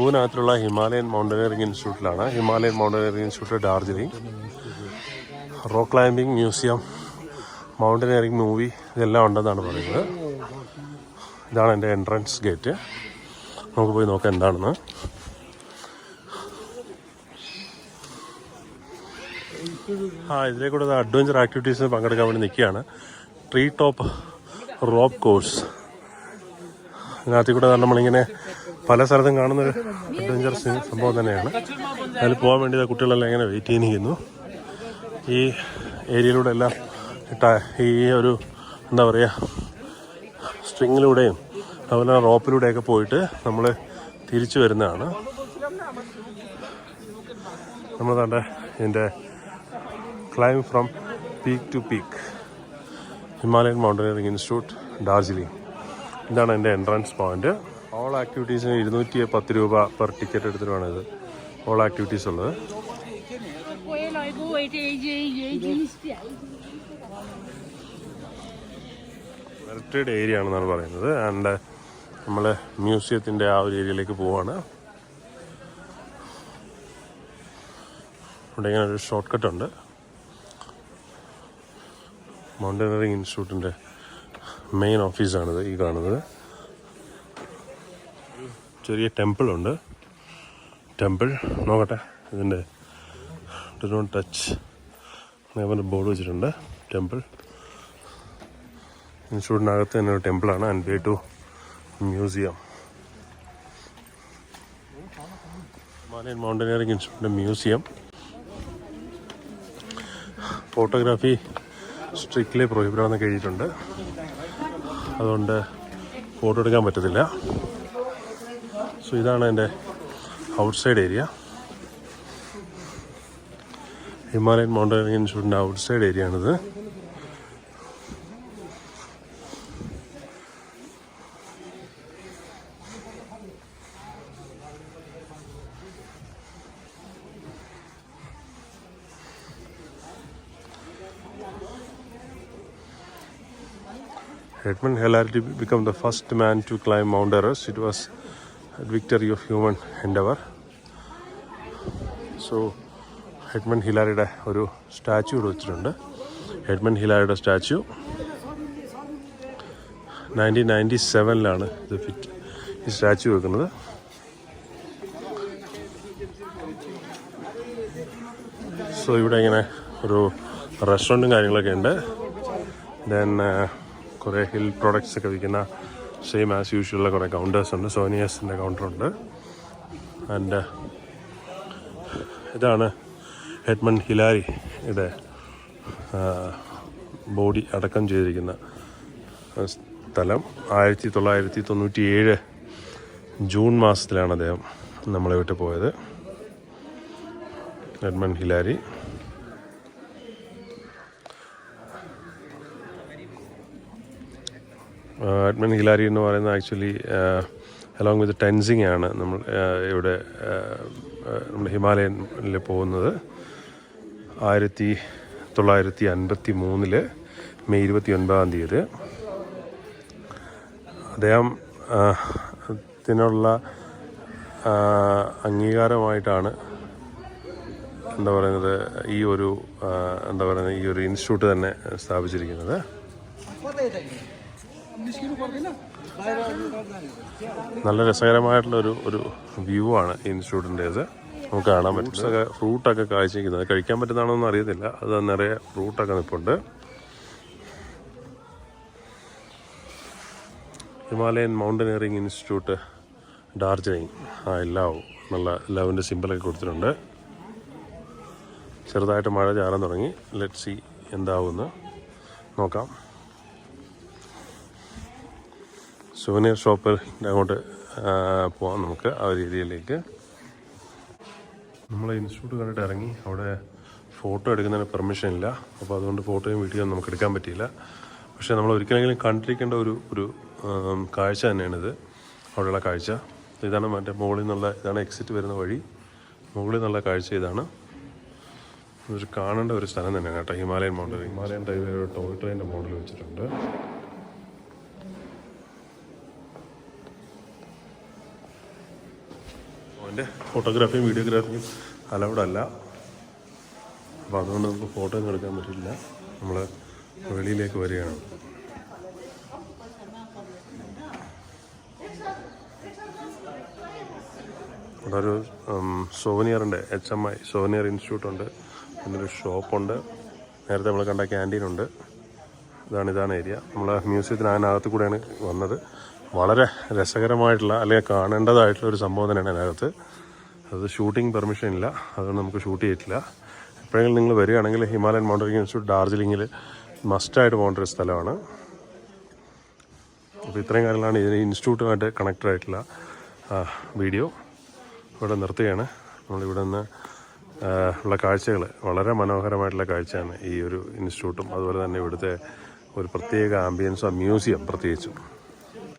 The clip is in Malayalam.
സൂവിനകത്തുള്ള ഹിമാലയൻ മൗണ്ടനറിംഗ് ഇൻസ്റ്റിറ്റ്യൂട്ടിലാണ്. Himalayan mountaineering institute Darjeeling. Rock climbing museum, mountaineering movie ഇതെല്ലാം ഉണ്ടെന്നാണ് പറയുന്നത്. ഇതാണ് എൻ്റെ എൻട്രൻസ് ഗേറ്റ്. നമുക്ക് പോയി നോക്കാം എന്താണെന്ന്. ഇതിലേക്കൂടെ അഡ്വഞ്ചർ ആക്ടിവിറ്റീസിന് പങ്കെടുക്കാൻ വേണ്ടി നിൽക്കുകയാണ്. Tree top rope course. ഇതിനകത്തിൽ കൂടെ നമ്മളിങ്ങനെ പല സ്ഥലത്തും കാണുന്നൊരു അഡ്വഞ്ചർ സംഭവം തന്നെയാണ്. അതിൽ പോകാൻ വേണ്ടി കുട്ടികളെല്ലാം ഇങ്ങനെ വെയിറ്റ് ചെയ്യുന്നു. ഈ ഏരിയയിലൂടെ എല്ലാം ഈ ഒരു എന്താ പറയുക സ്ട്രിങ്ങിലൂടെയും അതുപോലെ റോപ്പിലൂടെയൊക്കെ പോയിട്ട് നമ്മൾ തിരിച്ചു വരുന്നതാണ്. നമ്മൾ കണ്ട ഇതിൻ്റെ climb from peak to peak, Himalayan mountaineering institute Darjeeling. ഇതാണ് എൻ്റെ എൻട്രൻസ് പോയിന്റ്. ഓൾ ആക്ടിവിറ്റീസിന് 210 രൂപ പെർ ടിക്കറ്റ് എടുത്തിട്ടാണ് ഇത് ഓൾ ആക്ടിവിറ്റീസ് ഉള്ളത്. വെറൈറ്റഡ് ഏരിയ ആണെന്നാണ് പറയുന്നത്. ആൻഡ് നമ്മൾ മ്യൂസിയത്തിൻ്റെ ആ ഒരു ഏരിയയിലേക്ക് പോവാണ്. ഇവിടെ ഇങ്ങനെ ഒരു ഷോർട്ട് കട്ട് ഉണ്ട്. മൗണ്ടനറിംഗ് ഇൻസ്റ്റിറ്റ്യൂട്ടിൻ്റെ മെയിൻ ഓഫീസാണിത് ഈ കാണുന്നത്. ചെറിയ ടെമ്പിളുണ്ട്. ടെമ്പിൾ നോക്കട്ടെ, ഇതിൻ്റെ ഡു നോട്ട് ടച്ച് അങ്ങനെ ബോർഡ് വെച്ചിട്ടുണ്ട്. ടെമ്പിൾ ഇൻസ്റ്റിറ്റ്യൂട്ടിനകത്ത് തന്നെ ഒരു ടെമ്പിളാണ്. And way to museum. Himalayan mountaineering ഇൻസ്റ്റിറ്റ്യൂട്ടിൻ്റെ മ്യൂസിയം. ഫോട്ടോഗ്രാഫി സ്ട്രിക്ട്ലി പ്രോഹിബിറ്റഡാണെന്നൊക്കെ എഴുതിയിട്ടുണ്ട്. അതുകൊണ്ട് ഫോട്ടോ എടുക്കാൻ പറ്റത്തില്ല. സോ ഇതാണ് എൻ്റെ ഔട്ട്സൈഡ് ഏരിയ. ഹിമാലയൻ മൗണ്ടനറിംഗ് ഇൻസ്റ്റിറ്റ്യൂട്ടിൻ്റെ ഔട്ട്സൈഡ് ഏരിയ ആണിത്. Edmund Hillary became the first man to climb Mount Everest. It was a victory of human endeavor. So Edmund ഹിലാരിയുടെ ഒരു സ്റ്റാച്ചു ഇവിടെ വെച്ചിട്ടുണ്ട്. എഡ്മണ്ട് ഹിലാരിയുടെ സ്റ്റാച്ചു 1997 ഈ സ്റ്റാച്ചു വെക്കുന്നത്. സോ ഇവിടെ ഇങ്ങനെ ഒരു റെസ്റ്റോറൻറ്റും കാര്യങ്ങളൊക്കെ ഉണ്ട്. ദെൻ കുറേ ഹിൽ പ്രോഡക്ട്സ് ഒക്കെ വിൽക്കുന്ന സെയിം ആസ് യൂഷ്വലുള്ള കുറേ കൗണ്ടേഴ്സ് ഉണ്ട്. സോനിയസിൻ്റെ കൗണ്ടറുണ്ട്. ആൻഡ് ഇതാണ് എഡ്മണ്ട് ഹിലാരിയുടെ ബോഡി അടക്കം ചെയ്തിരിക്കുന്ന സ്ഥലം. 1997 ജൂൺ മാസത്തിലാണ് അദ്ദേഹം നമ്മളെ വിട്ട് പോയത്. Edmund Hillary. എഡ്മണ്ട് ഹിലാരി എന്ന് പറയുന്നത് ആക്ച്വലി അലോങ് വിത്ത് ടെൻസിങ് ആണ് നമ്മൾ ഇവിടെ നമ്മുടെ ഹിമാലയനിൽ പോകുന്നത്. 1953 മെയ് 29 അദ്ദേഹം ത്തിനുള്ള അംഗീകാരമായിട്ടാണ് എന്താ പറയുന്നത് ഈ ഒരു ഇൻസ്റ്റിറ്റ്യൂട്ട് തന്നെ സ്ഥാപിച്ചിരിക്കുന്നത്. നല്ല രസകരമായിട്ടുള്ള ഒരു വ്യൂ ആണ് ഈ ഇൻസ്റ്റിറ്റ്യൂട്ടിൻ്റേത്. നമുക്ക് കാണാൻ പറ്റും. ഫ്രൂട്ടൊക്കെ കാഴ്ചയ്ക്കുന്നത് കഴിക്കാൻ പറ്റുന്നതാണോന്നും അറിയത്തില്ല. അത് നിറയെ ഫ്രൂട്ടൊക്കെ നിൽപ്പുണ്ട്. Himalayan mountaineering institute Darjeeling. Love നല്ല ലവിൻ്റെ സിമ്പിളൊക്കെ കൊടുത്തിട്ടുണ്ട്. ചെറുതായിട്ട് മഴ ചാറാൻ തുടങ്ങി. ലെറ്റ് സി എന്താവുമെന്ന് നോക്കാം. സുവനീർ ഷോപ്പിൽ അങ്ങോട്ട് പോകാം നമുക്ക് ആ ഒരു ഏരിയയിലേക്ക്. നമ്മൾ ഇൻസ്റ്റിറ്റ്യൂട്ട് കണ്ടിട്ട് ഇറങ്ങി. അവിടെ ഫോട്ടോ എടുക്കുന്നതിന് പെർമിഷൻ ഇല്ല. അപ്പോൾ അതുകൊണ്ട് ഫോട്ടോയും വീഡിയോയും നമുക്ക് എടുക്കാൻ പറ്റിയില്ല. പക്ഷേ നമ്മൾ ഒരിക്കലെങ്കിലും കണ്ടിരിക്കേണ്ട ഒരു കാഴ്ച തന്നെയാണിത്. അവിടെയുള്ള കാഴ്ച ഇതാണ്. മറ്റേ മുകളിൽ നിന്നുള്ള ഇതാണ് എക്സിറ്റ് വരുന്ന വഴി. മുകളിൽ നിന്നുള്ള കാഴ്ച ഇതാണ്. ഇതൊരു കാണേണ്ട ഒരു സ്ഥലം തന്നെയാണ് കേട്ടോ. ഹിമാലയൻ റെയിൽവേ ഒരു ടോയ് ട്രെയിനിൻ്റെ മോഡൽ വെച്ചിട്ടുണ്ട്. അവൻ്റെ ഫോട്ടോഗ്രാഫിയും വീഡിയോഗ്രാഫിയും അലൗഡ് അല്ല. അപ്പോൾ അതുകൊണ്ട് നമുക്ക് ഫോട്ടോ ഒന്നും എടുക്കാൻ പറ്റില്ല. നമ്മൾ വെളിയിലേക്ക് വരികയാണ്. അവിടെ ഒരു സോവനിയറിൻ്റെ HMI സോവനിയർ ഇൻസ്റ്റിറ്റ്യൂട്ടുണ്ട്. പിന്നെ ഒരു ഷോപ്പുണ്ട്. നേരത്തെ നമ്മൾ കണ്ട ക്യാൻറ്റീനുണ്ട്. ഇതാണ് ഏരിയ. നമ്മൾ മ്യൂസിയത്തിന് അതിനകത്ത് കൂടെയാണ് വന്നത്. വളരെ രസകരമായിട്ടുള്ള അല്ലെങ്കിൽ കാണേണ്ടതായിട്ടുള്ള ഒരു സംഭവം തന്നെയാണ് അതിനകത്ത്. അത് ഷൂട്ടിംഗ് പെർമിഷൻ ഇല്ല, അതുകൊണ്ട് നമുക്ക് ഷൂട്ട് ചെയ്തിട്ടില്ല. എപ്പോഴെങ്കിലും നിങ്ങൾ വരികയാണെങ്കിൽ ഹിമാലയൻ മൗണ്ടനിങ് ഇൻസ്റ്റിറ്റ്യൂട്ട് ഡാർജിലിങ്ങിൽ മസ്റ്റായിട്ട് പോകേണ്ട ഒരു സ്ഥലമാണ്. അപ്പോൾ ഇത്രയും കാര്യങ്ങളാണ് ഇതിന് ഇൻസ്റ്റിറ്റ്യൂട്ടുമായിട്ട് കണക്റ്റഡ് ആയിട്ടുള്ള വീഡിയോ. ഇവിടെ നിർത്തുകയാണ്. നമ്മളിവിടെ നിന്ന് ഉള്ള കാഴ്ചകൾ വളരെ മനോഹരമായിട്ടുള്ള കാഴ്ചയാണ് ഈ ഒരു ഇൻസ്റ്റിറ്റ്യൂട്ടും അതുപോലെ തന്നെ ഇവിടുത്തെ ഒരു പ്രത്യേക ആംബിയൻസും മ്യൂസിയം പ്രത്യേകിച്ചും.